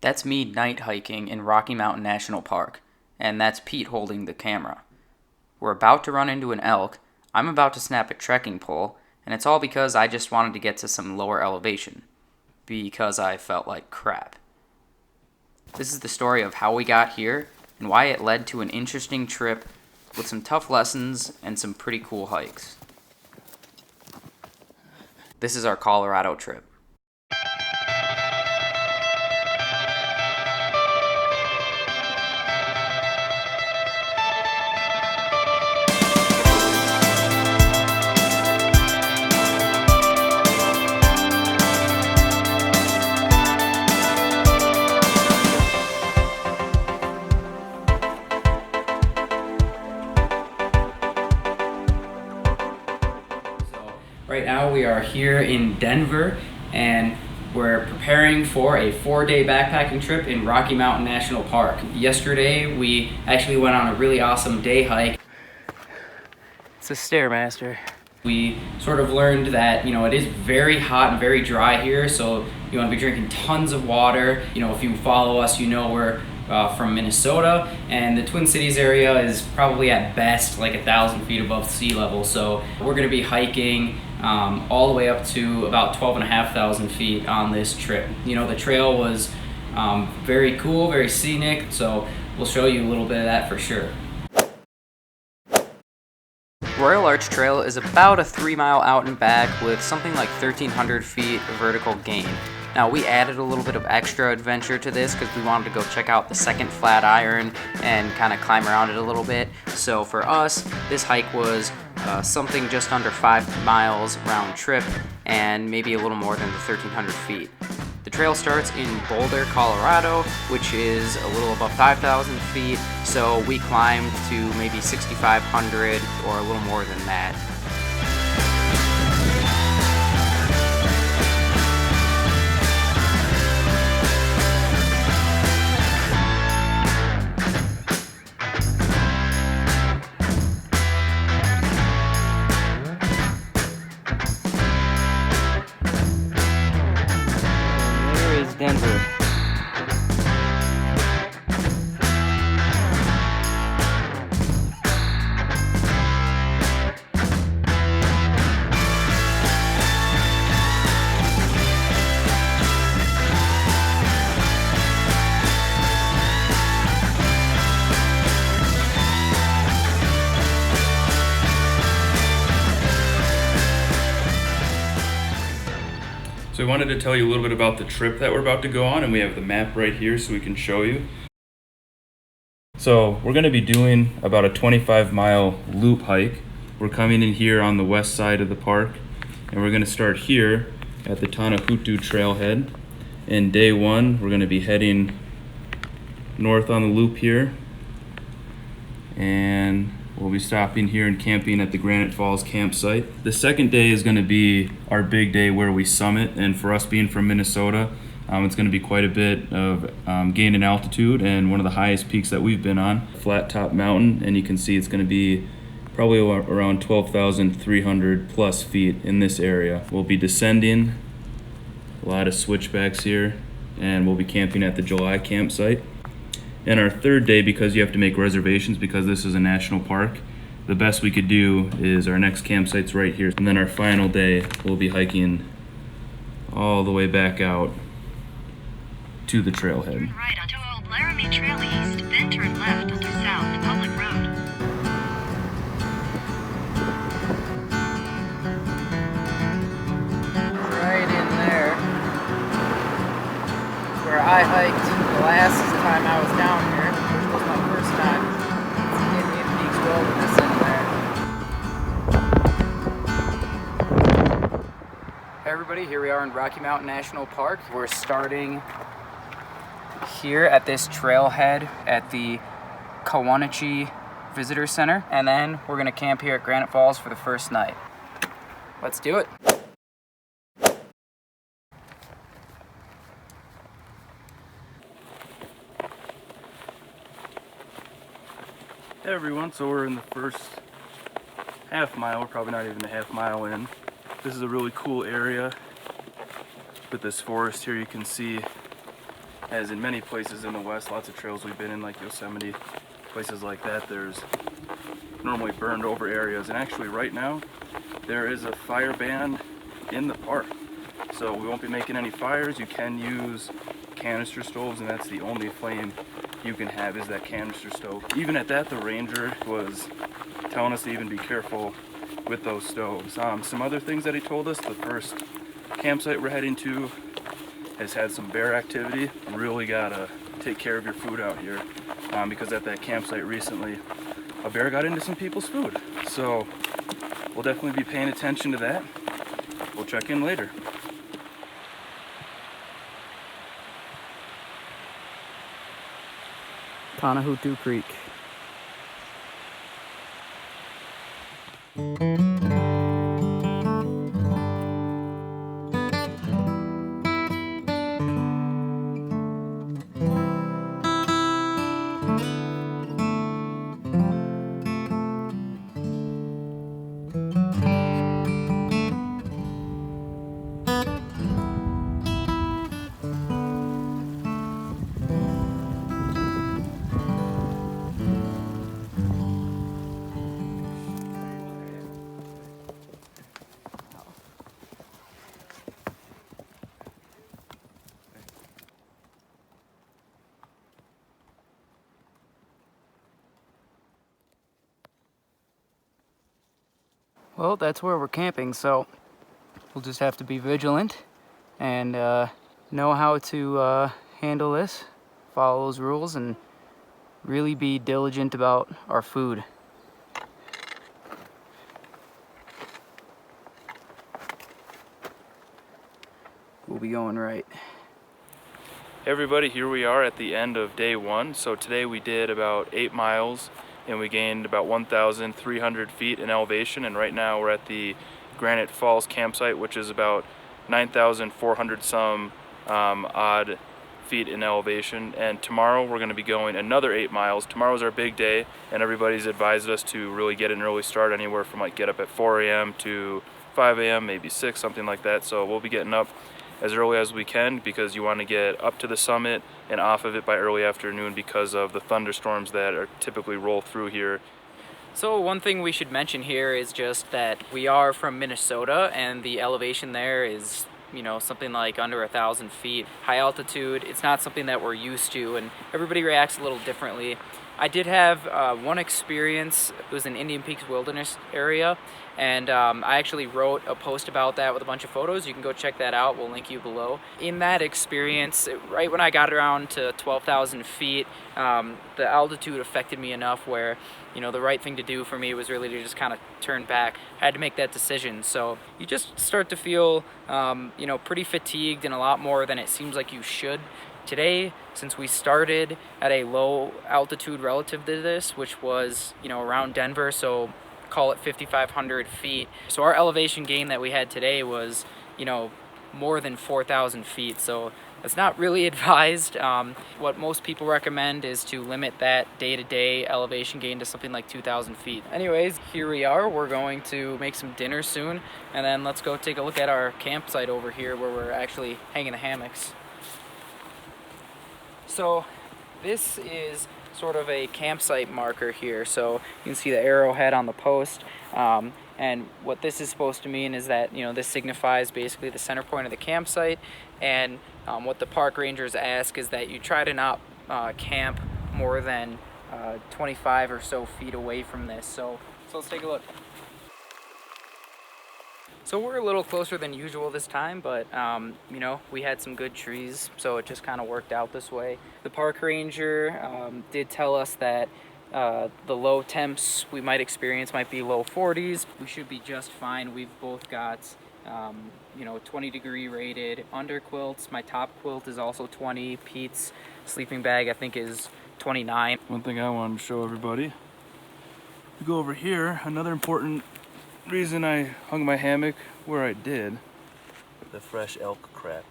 That's me night hiking in Rocky Mountain National Park, and that's Pete holding the camera. We're about to run into an elk, I'm about to snap a trekking pole, and it's all because I just wanted to get to some lower elevation. Because I felt like crap. This is the story of how we got here, and why it led to an interesting trip with some tough lessons and some pretty cool hikes. This is our Colorado trip. Right now we are here in Denver, and we're preparing for a 4-day backpacking trip in Rocky Mountain National Park. Yesterday we actually went on a really awesome day hike. It's a Stairmaster. We sort of learned that, it is very hot and very dry here, so you want to be drinking tons of water. If you follow us, we're from Minnesota, and the Twin Cities area is probably at best like 1,000 feet above sea level. So we're going to be hiking all the way up to about 12,500 feet on this trip. The trail was very cool, very scenic, so we'll show you a little bit of that for sure. Royal Arch Trail is about a 3-mile out and back with something like 1,300 feet vertical gain. Now, we added a little bit of extra adventure to this because we wanted to go check out the second Flatiron and kind of climb around it a little bit. So for us, this hike was something just under 5 miles round trip and maybe a little more than the 1,300 feet. The trail starts in Boulder, Colorado, which is a little above 5,000 feet, so we climbed to maybe 6,500 or a little more than that. Denver. So we wanted to tell you a little bit about the trip that we're about to go on, and we have the map right here so we can show you. So we're going to be doing about a 25-mile loop hike. We're coming in here on the west side of the park, and we're going to start here at the Tanahutu trailhead. And day one, we're going to be heading north on the loop here, and we'll be stopping here and camping at the Granite Falls campsite. The second day is going to be our big day where we summit, and for us being from Minnesota, it's going to be quite a bit of gain in altitude and one of the highest peaks that we've been on, Flat Top Mountain, and you can see it's going to be probably around 12,300 plus feet in this area. We'll be descending, a lot of switchbacks here, and we'll be camping at the July campsite. And our third day, because you have to make reservations because this is a national park, the best we could do is our next campsite's right here. And then our final day, we'll be hiking all the way back out to the trailhead. Turn right onto Old Laramie Trail East, then turn left onto South Public Road. Right in there, where I hiked the last time I was down here, which was my first time. It's Indian Peaks Wilderness in there. Hey everybody, here we are in Rocky Mountain National Park. We're starting here at this trailhead at the Kawanichi Visitor Center, and then we're gonna camp here at Granite Falls for the first night. Let's do it. Hey everyone, so we're in the first half mile, we're probably not even a half mile in. This is a really cool area with this forest here. You can see as in many places in the West, lots of trails we've been in, like Yosemite, places like that, there's normally burned over areas. And actually right now, there is a fire ban in the park. So we won't be making any fires. You can use canister stoves, and that's the only flame you can have is that canister stove. Even at that, the ranger was telling us to even be careful with those stoves. Some other things that he told us, the first campsite we're heading to has had some bear activity. Really gotta take care of your food out here, because at that campsite recently, a bear got into some people's food. So we'll definitely be paying attention to that. We'll check in later. Conahutu Creek. Well, that's where we're camping, so we'll just have to be vigilant and know how to handle this, follow those rules, and really be diligent about our food. We'll be going right. Hey everybody, here we are at the end of day one. So today we did about 8 miles and we gained about 1,300 feet in elevation, and right now we're at the Granite Falls campsite, which is about 9,400 some odd feet in elevation. And tomorrow we're going to be going another 8 miles. Tomorrow's our big day, and everybody's advised us to really get an early start, anywhere from like get up at 4 a.m. to 5 a.m., maybe 6, something like that. So we'll be getting up as early as we can because you want to get up to the summit and off of it by early afternoon because of the thunderstorms that are typically roll through here. So one thing we should mention here is just that we are from Minnesota, and the elevation there is, you know, something like under 1,000 feet. High altitude, it's not something that we're used to, and everybody reacts a little differently. I did have one experience. It was in Indian Peaks Wilderness area, and I actually wrote a post about that with a bunch of photos. You can go check that out. We'll link you below. In that experience, right when I got around to 12,000 feet, the altitude affected me enough where, you know, the right thing to do for me was really to just kind of turn back. I had to make that decision. So you just start to feel, you know, pretty fatigued and a lot more than it seems like you should. Today, since we started at a low altitude relative to this, which was, you know, around Denver, so call it 5,500 feet. So our elevation gain that we had today was, you know, more than 4,000 feet. So that's not really advised. What most people recommend is to limit that day-to-day elevation gain to something like 2,000 feet. Anyways, here we are. We're going to make some dinner soon, and then let's go take a look at our campsite over here where we're actually hanging the hammocks. So this is sort of a campsite marker here. So you can see the arrowhead on the post. And what this is supposed to mean is that, you know, this signifies basically the center point of the campsite. And what the park rangers ask is that you try to not camp more than 25 or so feet away from this. So let's take a look. So we're a little closer than usual this time, but you know, we had some good trees, so it just kind of worked out this way. The park ranger did tell us that the low temps we might experience might be low 40s. We should be just fine. We've both got you know, 20-degree rated under quilts. My top quilt is also 20. Pete's sleeping bag I think is 29. One thing I wanted to show everybody, we go over here, another important reason I hung my hammock where I did, the fresh elk crap.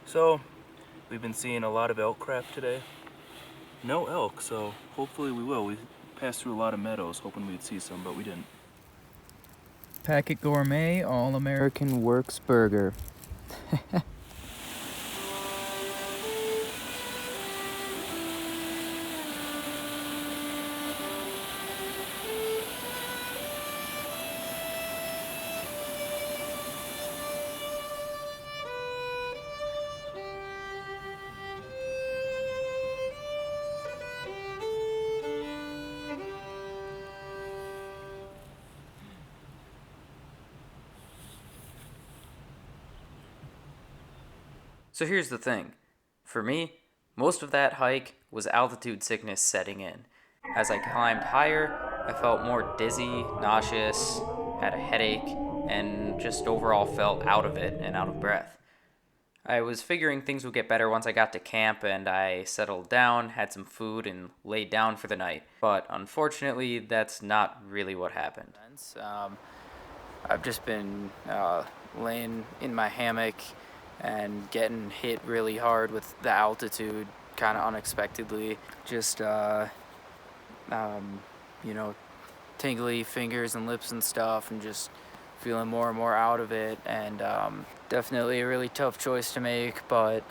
So we've been seeing a lot of elk crap today. No elk, so hopefully we will. We passed through a lot of meadows hoping we'd see some, but we didn't. Packet Gourmet All-American Works Burger. So here's the thing. For me, most of that hike was altitude sickness setting in. As I climbed higher, I felt more dizzy, nauseous, had a headache, and just overall felt out of it and out of breath. I was figuring things would get better once I got to camp and I settled down, had some food, and laid down for the night. But unfortunately, that's not really what happened. I've just been laying in my hammock and getting hit really hard with the altitude, kind of unexpectedly. Just, tingly fingers and lips and stuff, and just feeling more and more out of it. And definitely a really tough choice to make, but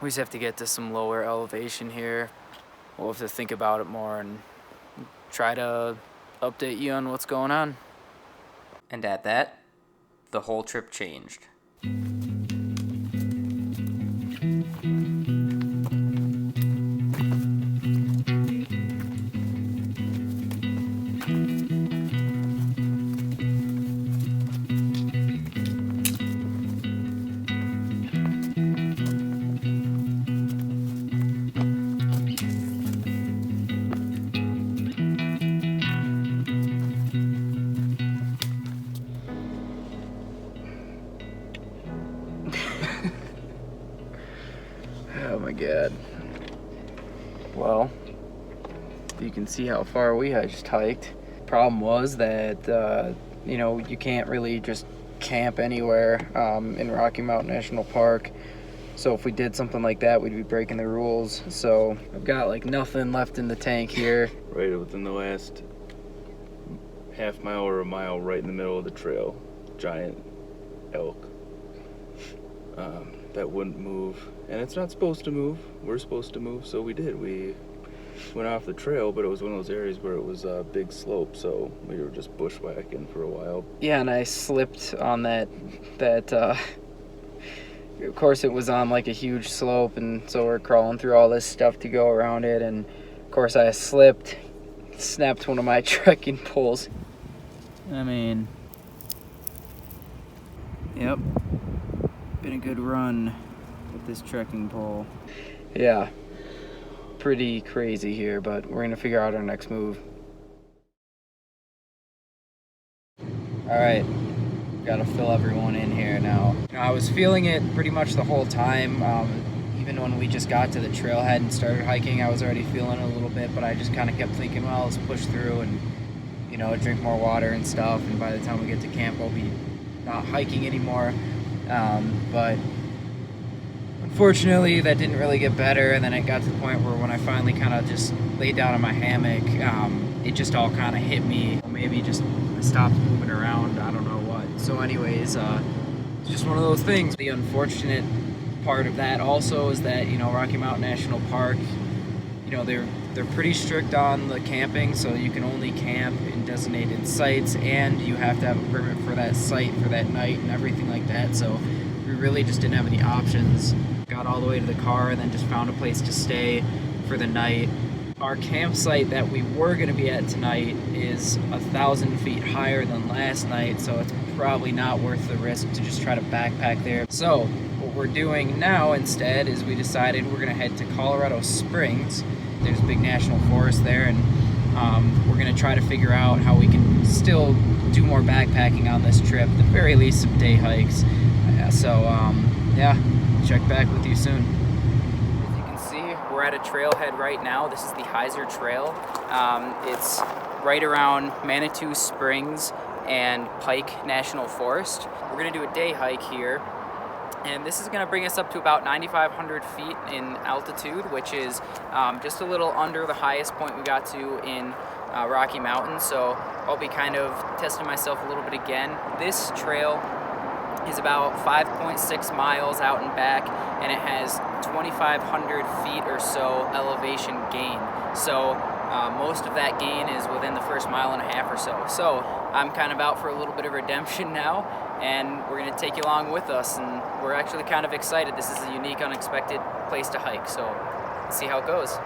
we just have to get to some lower elevation here. We'll have to think about it more and try to update you on what's going on. And at that, the whole trip changed. Oh my god. Well, you can see how far we had just hiked. Problem was that, you can't really just camp anywhere in Rocky Mountain National Park. So if we did something like that, we'd be breaking the rules. So I've got like nothing left in the tank here. Right within the last half mile or a mile, right in the middle of the trail, giant elk that wouldn't move. And it's not supposed to move. We're supposed to move, so we did. We went off the trail, but it was one of those areas where it was a big slope, so we were just bushwhacking for a while. Yeah, and I slipped on that of course it was on like a huge slope, and so we're crawling through all this stuff to go around it, and of course I slipped, snapped one of my trekking poles. Yep, been a good run with this trekking pole. Yeah, pretty crazy here, but we're gonna figure out our next move. All right, gotta fill everyone in here now. I was feeling it pretty much the whole time. Even when we just got to the trailhead and started hiking, I was already feeling it a little bit, but I just kind of kept thinking, well, let's push through and, drink more water and stuff, and by the time we get to camp, I'll be not hiking anymore. But unfortunately, that didn't really get better, and then it got to the point where when I finally kind of just laid down in my hammock, it just all kind of hit me. Maybe just stopped moving around, I don't know what. So anyways, it's just one of those things. The unfortunate part of that also is that, Rocky Mountain National Park, they're pretty strict on the camping, so you can only camp in designated sites, and you have to have a permit for that site for that night and everything like that. So we really just didn't have any options. Got all the way to the car and then just found a place to stay for the night. Our campsite that we were going to be at tonight is 1,000 feet higher than last night, so it's probably not worth the risk to just try to backpack there. So what we're doing now instead is we decided we're going to head to Colorado Springs. There's a big national forest there, and we're going to try to figure out how we can still do more backpacking on this trip, at the very least some day hikes. Check back with you soon. As you can see, we're at a trailhead right now. This is the Heiser Trail. It's right around Manitou Springs and Pike National Forest. We're going to do a day hike here, and this is going to bring us up to about 9,500 feet in altitude, which is just a little under the highest point we got to in Rocky Mountain. So I'll be kind of testing myself a little bit again. This trail is about 5.6 miles out and back, and it has 2,500 feet or so elevation gain. So most of that gain is within the first mile and a half or so. So I'm kind of out for a little bit of redemption now, and we're going to take you along with us, and we're actually kind of excited. This is a unique, unexpected place to hike, so let's see how it goes.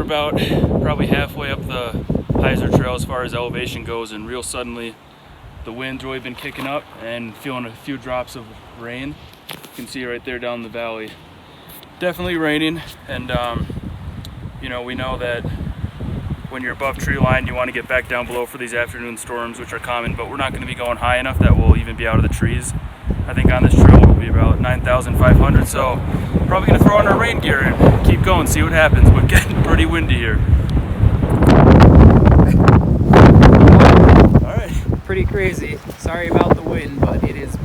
about probably halfway up the Heiser Trail as far as elevation goes, and real suddenly the wind's really been kicking up and feeling a few drops of rain. You can see right there down the valley. Definitely raining, and you know, we know that when you're above tree line, you want to get back down below for these afternoon storms, which are common, but we're not going to be going high enough that we'll even be out of the trees. I think on this trail we'll be about 9,500, so probably going to throw on our rain gear and keep going, see what happens, but getting pretty windy here. Alright. Pretty crazy. Sorry about the wind, but it is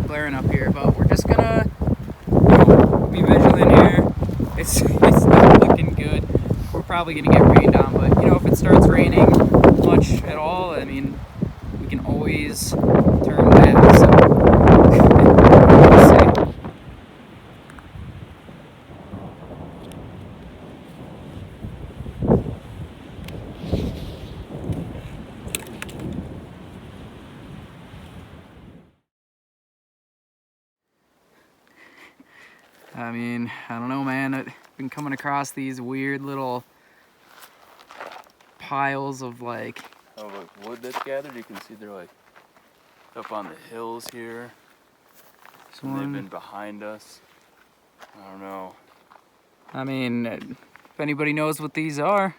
blaring up here. But we're just gonna be vigilant here. It's not looking good. We're probably gonna get rained on, but you know, if it starts raining much at all, I mean, we can always turn back. So we'll see. I mean, I don't know, man. I've been coming across these weird little piles of like... Oh, like wood that's gathered, you can see they're like up on the hills here. And they've been behind us. I don't know. I mean, if anybody knows what these are,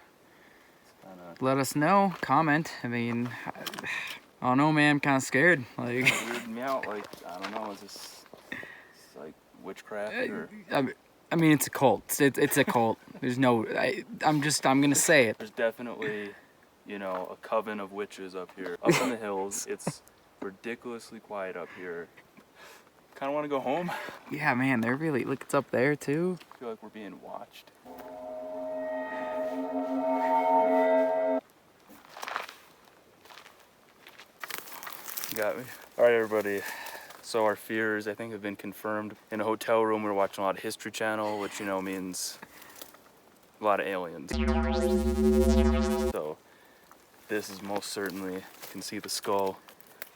let us know. Comment. I mean, I don't know, man. I'm kind of scared. Like, weirding me out. Like, I don't know. Is this like witchcraft or? I mean, it's a cult. It's a cult. There's no. I'm gonna say it. There's definitely, you know, a coven of witches up here, up in the hills. It's ridiculously quiet up here. Kind of want to go home. Yeah, man. They're really. Look, it's up there too. I feel like we're being watched. Got me. All right, everybody. So our fears, I think, have been confirmed. In a hotel room, we were watching a lot of History Channel, which, you know, means a lot of aliens. So this is most certainly, you can see the skull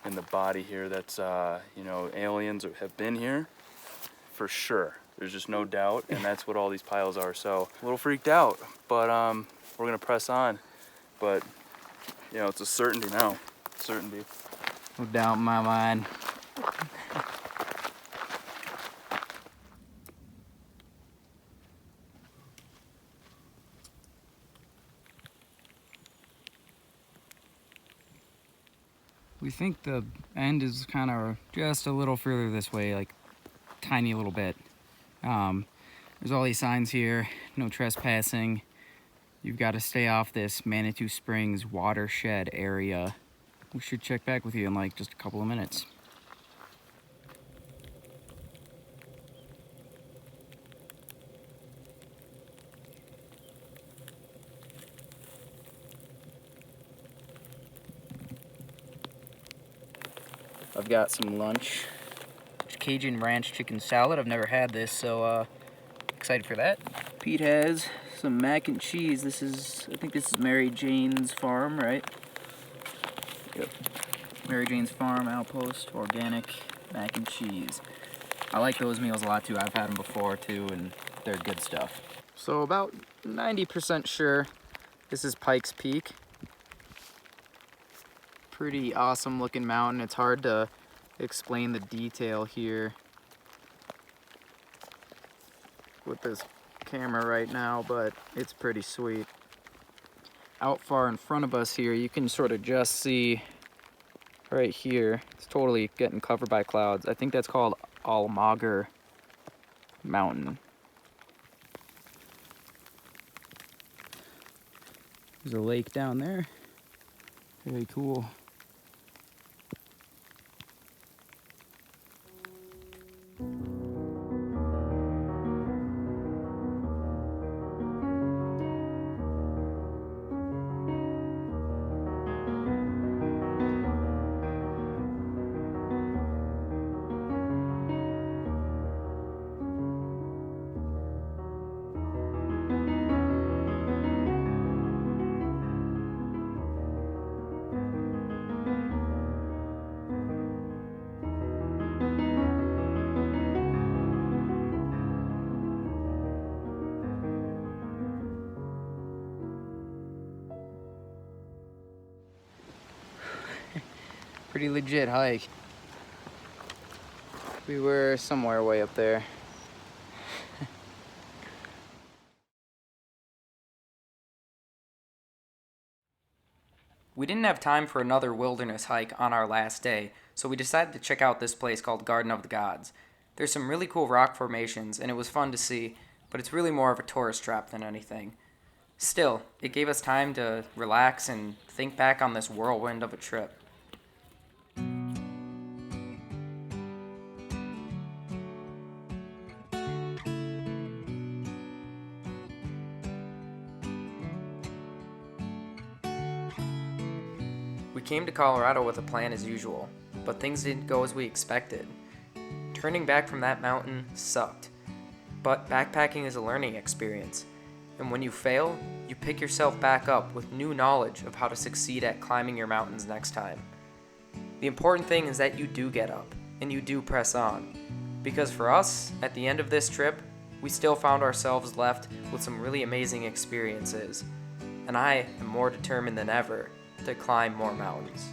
and the body here. That's, you know, aliens have been here for sure. There's just no doubt, and that's what all these piles are. So a little freaked out, but we're gonna press on. But, you know, it's a certainty now. Certainty. No doubt in my mind. We think the end is kind of just a little further this way, like tiny little bit. There's all these signs here, no trespassing. You've got to stay off this Manitou Springs watershed area. We should check back with you in like just a couple of minutes. I've got some lunch. Cajun ranch chicken salad. I've never had this, so excited for that. Pete has some mac and cheese. I think this is Mary Jane's Farm, right? Yep. Mary Jane's Farm, Outpost, organic mac and cheese. I like those meals a lot too. I've had them before too, and they're good stuff. So about 90% sure this is Pikes Peak. Pretty awesome looking mountain. It's hard to explain the detail here with this camera right now, but it's pretty sweet. Out far in front of us here, you can sort of just see right here, it's totally getting covered by clouds. I think that's called Almager Mountain. There's a lake down there. Very cool. Pretty legit hike. We were somewhere way up there. We didn't have time for another wilderness hike on our last day, so we decided to check out this place called Garden of the Gods. There's some really cool rock formations, and it was fun to see, but it's really more of a tourist trap than anything. Still, it gave us time to relax and think back on this whirlwind of a trip. We came to Colorado with a plan as usual, but things didn't go as we expected. Turning back from that mountain sucked, but backpacking is a learning experience, and when you fail, you pick yourself back up with new knowledge of how to succeed at climbing your mountains next time. The important thing is that you do get up, and you do press on, because for us, at the end of this trip, we still found ourselves left with some really amazing experiences, and I am more determined than ever to climb more mountains.